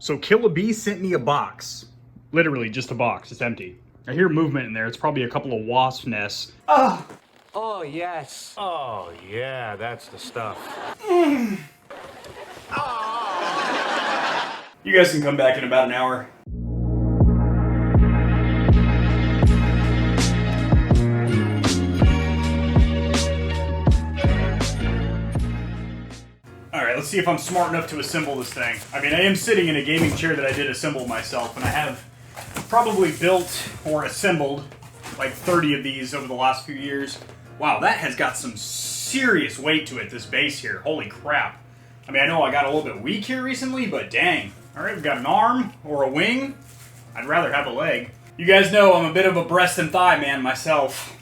So Killa B sent me a box. Literally just a box. It's empty. I hear movement in there. It's probably a couple of wasp nests. Ah! Oh, yes. Oh, yeah, that's the stuff. You guys can come back in about an hour. Alright, let's see if I'm smart enough to assemble this thing. I mean, I am sitting in a gaming chair that I did assemble myself, and I have probably built or assembled like 30 of these over the last few years. Wow, that has got some serious weight to it, this base here. Holy crap. I mean, I know I got a little bit weak here recently, but dang. Alright, we've got an arm or a wing. I'd rather have a leg. You guys know I'm a bit of a breast and thigh man myself.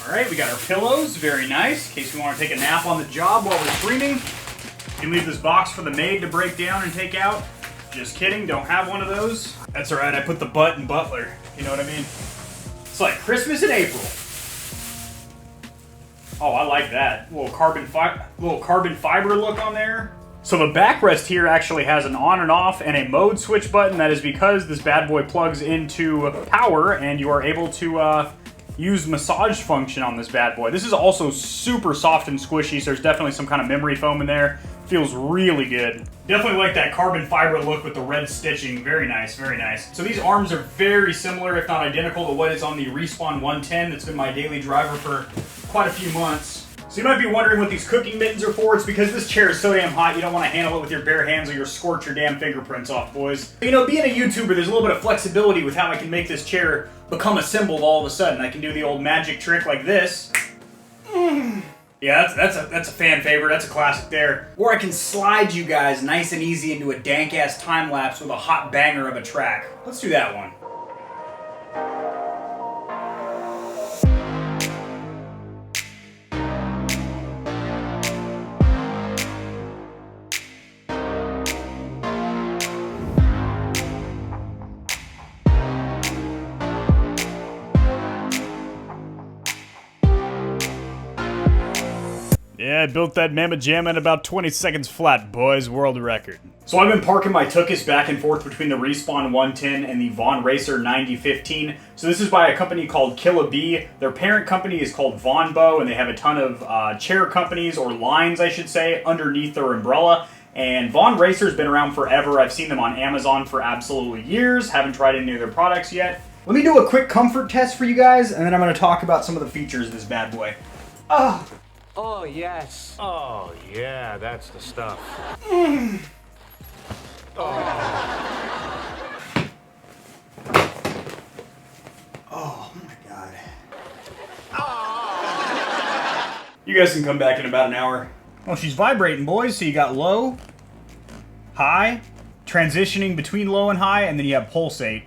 Alright, we got our pillows. Very nice. In case we want to take a nap on the job while we're streaming. You can leave this box for the maid to break down and take out. Just kidding, don't have one of those. That's alright, I put the butt in Butler. You know what I mean? It's like Christmas in April. Oh, I like that. Little carbon fiber look on there. So the backrest here actually has an on and off and a mode switch button. That is because this bad boy plugs into power and you are able to use massage function on this bad boy. This is also super soft and squishy, so there's definitely some kind of memory foam in there. Feels really good. Definitely like that carbon fiber look with the red stitching. Very nice, very nice. So these arms are very similar, if not identical, to what is on the Respawn 110. That's been my daily driver for quite a few months. So you might be wondering what these cooking mittens are for. It's because this chair is so damn hot, you don't want to handle it with your bare hands or you'll scorch your damn fingerprints off, boys. You know, being a YouTuber, there's a little bit of flexibility with how I can make this chair become assembled all of a sudden. I can do the old magic trick like this. Yeah, that's a fan favorite. That's a classic there. Or I can slide you guys nice and easy into a dank-ass time-lapse with a hot banger of a track. Let's do that one. Yeah, I built that mamma jamma in about 20 seconds flat, boys. World record. So I've been parking my Tukis back and forth between the Respawn 110 and the Von Racer 9015. So this is by a company called Killa B. Their parent company is called Vonbo, and they have a ton of chair companies, or lines, I should say, underneath their umbrella. And Von Racer's been around forever. I've seen them on Amazon for absolutely years. Haven't tried any of their products yet. Let me do a quick comfort test for you guys, and then I'm going to talk about some of the features of this bad boy. Oh, yes. Oh, yeah, that's the stuff. Oh my god. You guys can come back in about an hour. Oh, she's vibrating, boys. So you got low, high, transitioning between low and high, and then you have pulsate.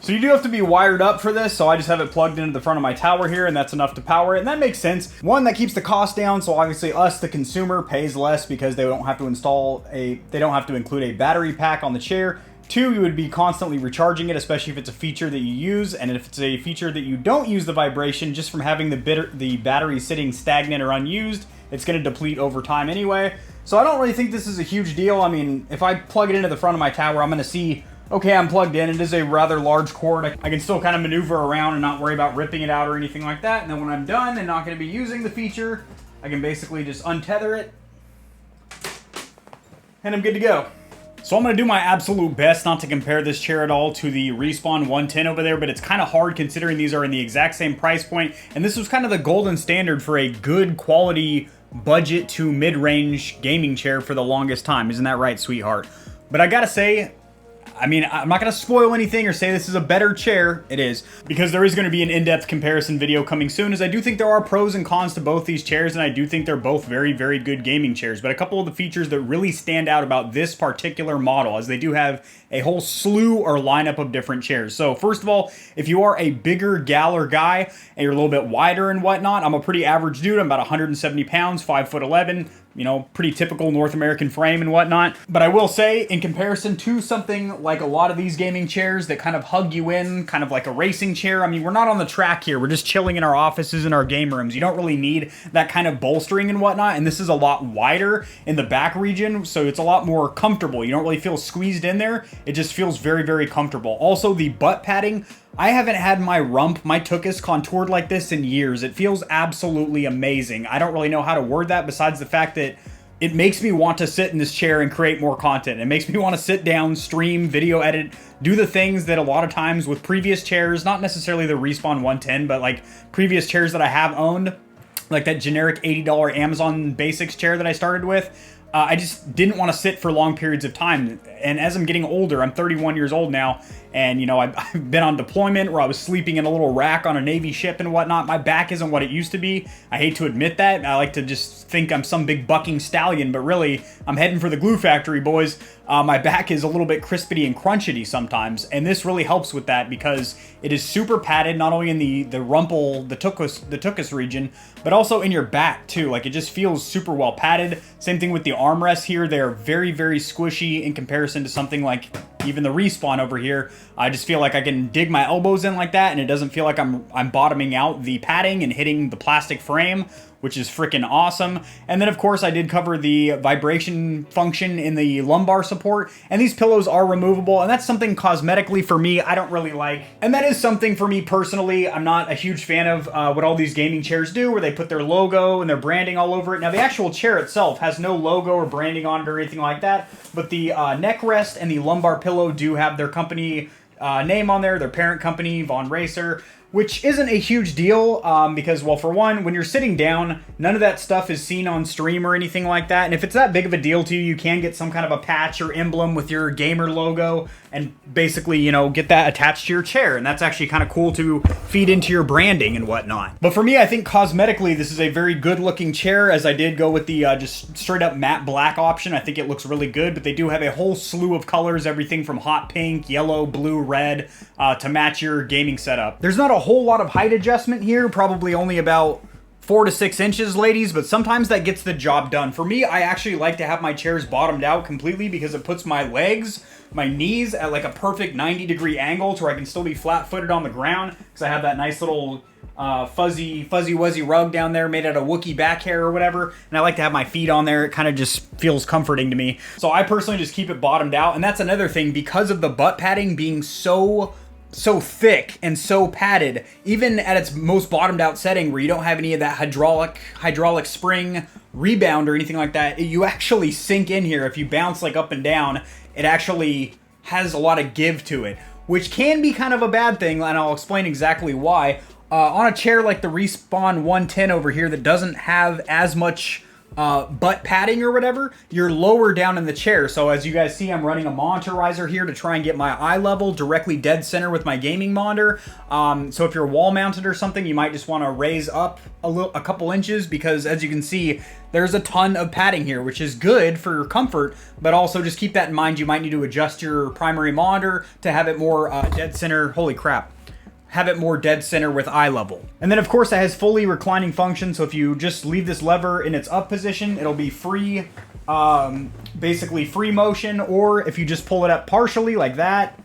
So you do have to be wired up for this, so I just have it plugged into the front of my tower here, and that's enough to power it, and that makes sense. One, that keeps the cost down, so obviously us, the consumer, pays less because they don't have to include a battery pack on the chair. Two, you would be constantly recharging it, especially if it's a feature that you use, and if it's a feature that you don't use the vibration, just from having the battery sitting stagnant or unused, it's going to deplete over time anyway. So I don't really think this is a huge deal. I mean, if I plug it into the front of my tower, I'm going to see, okay, I'm plugged in. It is a rather large cord. I can still kind of maneuver around and not worry about ripping it out or anything like that. And then when I'm done and not going to be using the feature, I can basically just untether it, and I'm good to go. So I'm going to do my absolute best not to compare this chair at all to the Respawn 110 over there, but it's kind of hard considering these are in the exact same price point, and this was kind of the golden standard for a good quality budget to mid-range gaming chair for the longest time. Isn't that right, sweetheart? But I gotta say, I mean, I'm not going to spoil anything or say this is a better chair. It is, because there is going to be an in-depth comparison video coming soon, as I do think there are pros and cons to both these chairs, and I do think they're both very, very good gaming chairs. But a couple of the features that really stand out about this particular model, as they do have a whole slew or lineup of different chairs. So first of all, if you are a bigger gal or guy, and you're a little bit wider and whatnot, I'm a pretty average dude. I'm about 170 pounds, 5'11", you know, pretty typical North American frame and whatnot. But I will say, in comparison to something like a lot of these gaming chairs that kind of hug you in, kind of like a racing chair, I mean, we're not on the track here. We're just chilling in our offices and our game rooms. You don't really need that kind of bolstering and whatnot. And this is a lot wider in the back region, so it's a lot more comfortable. You don't really feel squeezed in there. It just feels very, very comfortable. Also, the butt padding, I haven't had my rump, my tuchus contoured like this in years. It feels absolutely amazing. I don't really know how to word that besides the fact that it makes me want to sit in this chair and create more content. It makes me want to sit down, stream, video edit, do the things that a lot of times with previous chairs, not necessarily the Respawn 110, but like previous chairs that I have owned, like that generic $80 Amazon Basics chair that I started with, I just didn't want to sit for long periods of time. And as I'm getting older, I'm 31 years old now, and, you know, I've been on deployment where I was sleeping in a little rack on a Navy ship and whatnot. My back isn't what it used to be. I hate to admit that. I like to just think I'm some big bucking stallion, but really, I'm heading for the glue factory, boys. My back is a little bit crispity and crunchity sometimes, and this really helps with that because it is super padded, not only in the rumple, the tuchus region, but also in your back too. Like, it just feels super well padded. Same thing with the armrests here. They're very, very squishy in comparison to something like even the Respawn over here. I just feel like I can dig my elbows in like that, and it doesn't feel like I'm bottoming out the padding and hitting the plastic frame, which is freaking awesome. And then, of course, I did cover the vibration function in the lumbar support, and these pillows are removable, and that's something cosmetically for me I don't really like. And that is something for me personally I'm not a huge fan of what all these gaming chairs do, where they put their logo and their branding all over it. Now, the actual chair itself has no logo or branding on it or anything like that, but the neck rest and the lumbar pillow do have their company name on there, their parent company, Von Racer, which isn't a huge deal because, well, for one, when you're sitting down, none of that stuff is seen on stream or anything like that. And if it's that big of a deal to you, you can get some kind of a patch or emblem with your gamer logo and basically, you know, get that attached to your chair. And that's actually kind of cool to feed into your branding and whatnot. But for me, I think cosmetically, this is a very good looking chair, as I did go with the just straight up matte black option. I think it looks really good, but they do have a whole slew of colors, everything from hot pink, yellow, blue, red, to match your gaming setup. There's not a whole lot of height adjustment here, probably only about 4 to 6 inches, ladies, but sometimes that gets the job done. For me, I actually like to have my chairs bottomed out completely because it puts my legs, my knees at like a perfect 90-degree angle to where I can still be flat-footed on the ground because I have that nice little fuzzy wuzzy rug down there made out of Wookiee back hair or whatever, and I like to have my feet on there. It kind of just feels comforting to me. So I personally just keep it bottomed out, and that's another thing, because of the butt padding being so thick and so padded, even at its most bottomed out setting where you don't have any of that hydraulic spring rebound or anything like that, you actually sink in here. If you bounce like up and down, it actually has a lot of give to it, which can be kind of a bad thing, and I'll explain exactly why. On a chair like the Respawn 110 over here that doesn't have as much butt padding or whatever, you're lower down in the chair. So as you guys see, I'm running a monitorizer here to try and get my eye level directly dead center with my gaming monitor. So if you're wall mounted or something, you might just want to raise up a couple inches, because as you can see, there's a ton of padding here, which is good for your comfort, but also just keep that in mind. You might need to adjust your primary monitor to have it more dead center. Holy crap. Have it more dead center with eye level. And then, of course, it has fully reclining function, so if you just leave this lever in its up position, it'll be free, basically free motion, or if you just pull it up partially like that,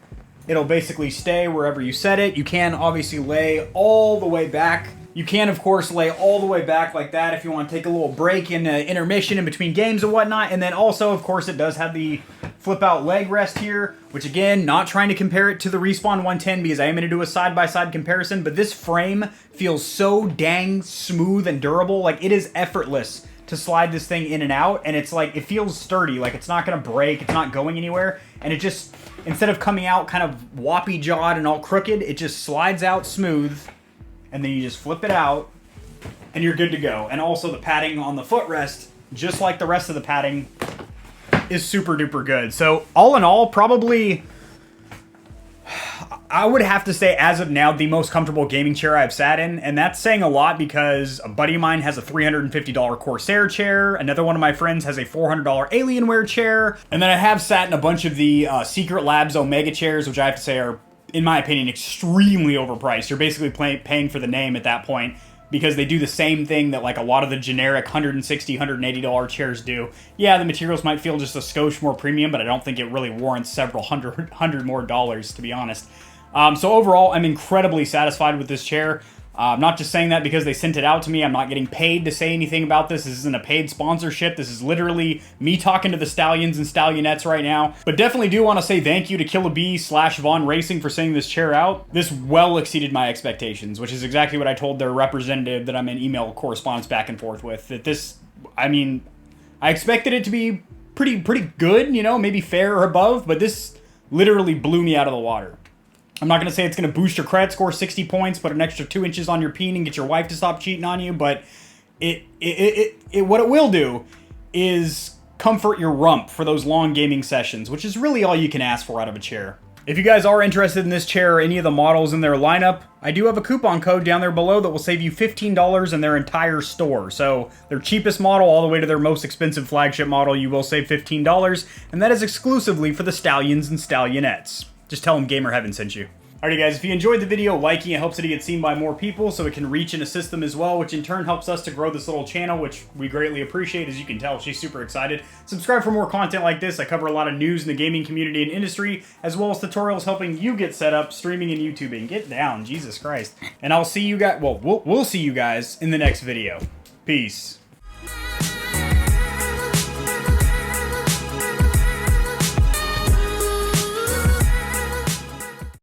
it'll basically stay wherever you set it. You can obviously lay all the way back. You can, of course, lay all the way back like that if you want to take a little break in intermission in between games and whatnot. And then also, of course, it does have the flip-out leg rest here, which, again, not trying to compare it to the Respawn 110 because I am going to do a side-by-side comparison, but this frame feels so dang smooth and durable. Like, it is effortless to slide this thing in and out, and it's like, it feels sturdy. Like, it's not going to break. It's not going anywhere. And it just, instead of coming out kind of whoppy-jawed and all crooked, it just slides out smooth. And then you just flip it out, and you're good to go. And also the padding on the footrest, just like the rest of the padding, is super duper good. So all in all, probably, I would have to say as of now, the most comfortable gaming chair I've sat in. And that's saying a lot because a buddy of mine has a $350 Corsair chair. Another one of my friends has a $400 Alienware chair. And then I have sat in a bunch of the Secret Labs Omega chairs, which I have to say are, in my opinion, extremely overpriced. You're basically paying for the name at that point, because they do the same thing that like a lot of the generic $160, $180 chairs do. Yeah, the materials might feel just a skosh more premium, but I don't think it really warrants several hundred more dollars, to be honest. So overall, I'm incredibly satisfied with this chair. I'm not just saying that because they sent it out to me. I'm not getting paid to say anything about this. This isn't a paid sponsorship. This is literally me talking to the Stallions and Stallionettes right now. But definitely do want to say thank you to Killa B/Vaughn Racing for sending this chair out. This well exceeded my expectations, which is exactly what I told their representative that I'm in email correspondence back and forth with. That this, I mean, I expected it to be pretty good, you know, maybe fair or above, but this literally blew me out of the water. I'm not going to say it's going to boost your credit score 60 points, put an extra 2 inches on your peen and get your wife to stop cheating on you, but what it will do is comfort your rump for those long gaming sessions, which is really all you can ask for out of a chair. If you guys are interested in this chair or any of the models in their lineup, I do have a coupon code down there below that will save you $15 in their entire store. So their cheapest model all the way to their most expensive flagship model, you will save $15, and that is exclusively for the Stallions and Stallionettes. Just tell them Gamer Heaven sent you. Alrighty guys, if you enjoyed the video, liking it helps it to get seen by more people so it can reach and assist them as well, which in turn helps us to grow this little channel, which we greatly appreciate. As you can tell, she's super excited. Subscribe for more content like this. I cover a lot of news in the gaming community and industry, as well as tutorials helping you get set up, streaming and YouTubing. Get down, Jesus Christ. And I'll see you guys, well, we'll see you guys in the next video. Peace.